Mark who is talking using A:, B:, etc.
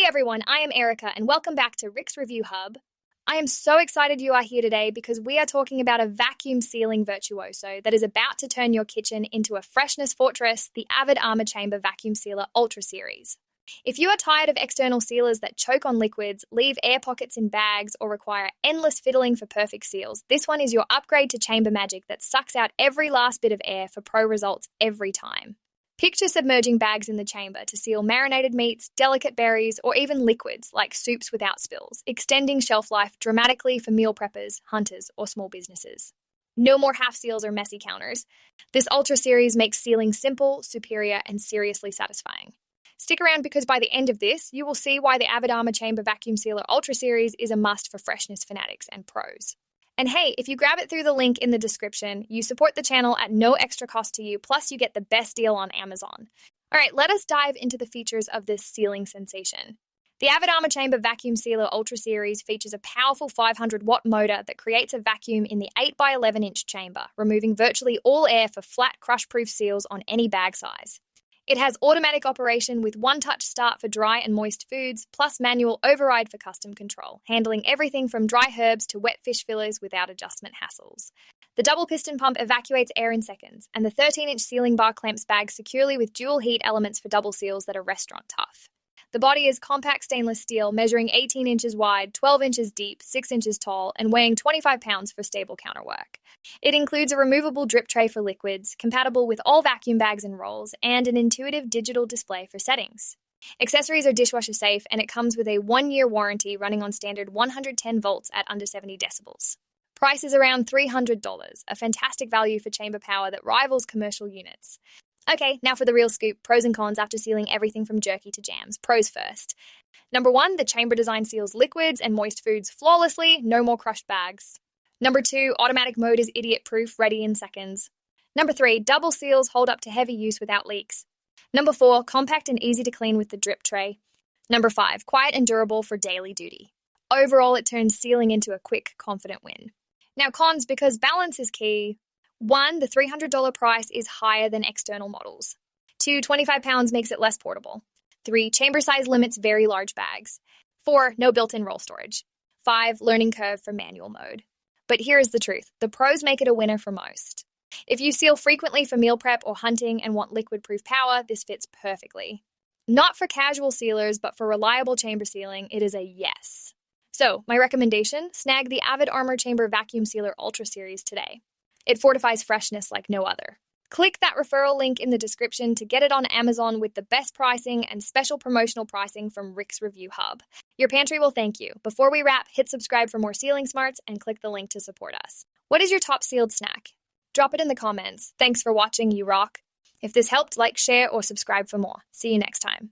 A: everyone, I am Erica and welcome back to Rick's Review Hub. I am so excited you are here today because we are talking about a vacuum sealing virtuoso that is about to turn your kitchen into a freshness fortress, the Avid Armor Chamber Vacuum Sealer Ultra Series. If you are tired of external sealers that choke on liquids, leave air pockets in bags, or require endless fiddling for perfect seals, this one is your upgrade to chamber magic that sucks out every last bit of air for pro results every time. Picture submerging bags in the chamber to seal marinated meats, delicate berries, or even liquids like soups without spills, extending shelf life dramatically for meal preppers, hunters, or small businesses. No more half seals or messy counters. This Ultra Series makes sealing simple, superior, and seriously satisfying. Stick around because by the end of this, you will see why the Avid Armor Chamber Vacuum Sealer Ultra Series is a must for freshness fanatics and pros. And hey, if you grab it through the link in the description, you support the channel at no extra cost to you, plus you get the best deal on Amazon. All right, let us dive into the features of this sealing sensation. The Avid Armor Chamber Vacuum Sealer Ultra Series features a powerful 500-watt motor that creates a vacuum in the 8x11-inch chamber, removing virtually all air for flat, crush-proof seals on any bag size. It has automatic operation with one-touch start for dry and moist foods, plus manual override for custom control, handling everything from dry herbs to wet fish fillers without adjustment hassles. The double piston pump evacuates air in seconds, and the 13-inch sealing bar clamps bags securely with dual heat elements for double seals that are restaurant tough. The body is compact stainless steel, measuring 18 inches wide, 12 inches deep, 6 inches tall, and weighing 25 pounds for stable counterwork. It includes a removable drip tray for liquids, compatible with all vacuum bags and rolls, and an intuitive digital display for settings. Accessories are dishwasher safe, and it comes with a 1-year warranty running on standard 110 volts at under 70 decibels. Price is around $300, a fantastic value for chamber power that rivals commercial units. Okay, now for the real scoop, pros and cons after sealing everything from jerky to jams. Pros first. Number 1, the chamber design seals liquids and moist foods flawlessly, no more crushed bags. Number 2, automatic mode is idiot-proof, ready in seconds. Number 3, double seals hold up to heavy use without leaks. Number 4, compact and easy to clean with the drip tray. Number 5, quiet and durable for daily duty. Overall, it turns sealing into a quick, confident win. Now cons, because balance is key. 1, the $300 price is higher than external models. 2, 25 pounds makes it less portable. 3, chamber size limits very large bags. 4, no built-in roll storage. 5, learning curve for manual mode. But here is the truth. The pros make it a winner for most. If you seal frequently for meal prep or hunting and want liquid-proof power, this fits perfectly. Not for casual sealers, but for reliable chamber sealing, it is a yes. So, my recommendation, snag the Avid Armor Chamber Vacuum Sealer Ultra Series today. It fortifies freshness like no other. Click that referral link in the description to get it on Amazon with the best pricing and special promotional pricing from Rick's Review Hub. Your pantry will thank you. Before we wrap, hit subscribe for more sealing smarts and click the link to support us. What is your top sealed snack? Drop it in the comments. Thanks for watching, you rock. If this helped, like, share, or subscribe for more. See you next time.